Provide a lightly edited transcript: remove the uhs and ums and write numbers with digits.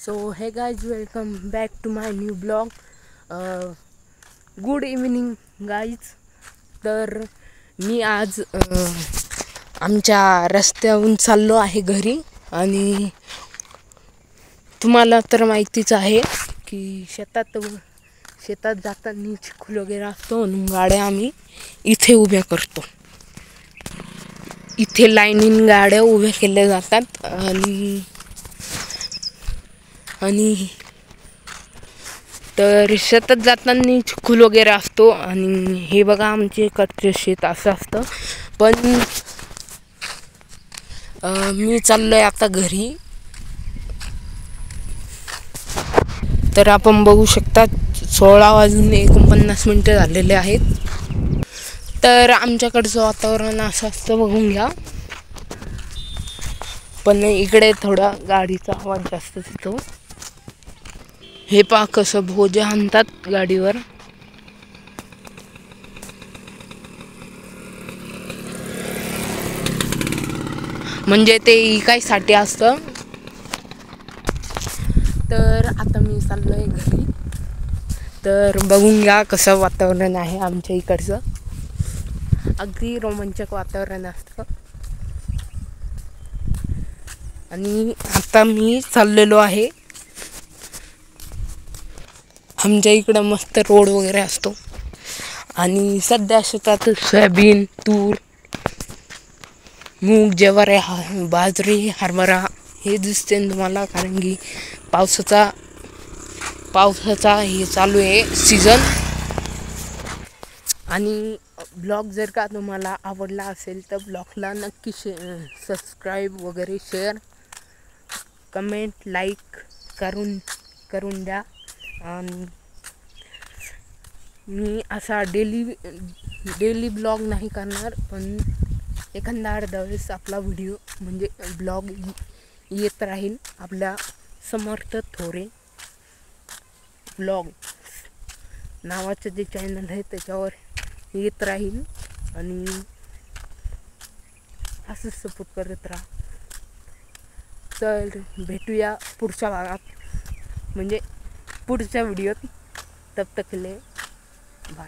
So hey guys, welcome back to my new blog. Good evening guys. तर मी आज आमच्या रस्त्याहून चाललो आहे घरी. आणि तुम्हाला तर माहितीच आहे की शेतात जाताना चिखल वगैरे असतो, म्हणून गाड्या आम्ही इथे उभ्या करतो. इथे लाईनीन गाड्या उभ्या केल्या जातात. आणि तर शेतात जाताना चिखल वगैरे असतो. आणि हे बघा, आमचे कच्चे शेत असं असतं. पण मी चाललोय आता घरी. तर आपण बघू शकता 16:49 झालेले आहेत. तर आमच्याकडचं वातावरण असं असतं, बघून घ्या. पण इकडे थोडा गाडीचा आवाज जास्त येतो. हे पहा कसं भोजे आणतात गाडीवर. म्हणजे ते इकायसाठी असतं. तर आता मी चाललोय घरी. तर बघून घ्या कसं वातावरण आहे आमच्या इकडचं. अगदी रोमांचक वातावरण असतं. आणि आता मी चाललेलो आहे. आमच्या इकडं मस्त रोड वगैरे असतो. आणि सध्या शेतात सोयाबीन, तूर, मूग, ज्वारी, बाजरी, हरभरा हे दिसते तुम्हाला. कारण की पावसाचा हे चालू आहे सीझन. आणि ब्लॉग जर का तुम्हाला आवडला असेल तर ब्लॉगला नक्की सबस्क्राईब वगैरे, शेअर, कमेंट, लाईक करून द्या. आणि मी असा डेली ब्लॉग नाही करणार, पण एखादा अर्धा वेळेस आपला व्हिडिओ म्हणजे ब्लॉग येत राहील. आपल्या समर्थ थोरे ब्लॉग नावाचं जे चॅनल आहे त्याच्यावर येत राहील. आणि असंच सपोर्ट करत राहा. तर भेटूया पुढच्या भागात, म्हणजे पुढच्या व्हिडिओत. तब तक के लिए बाय.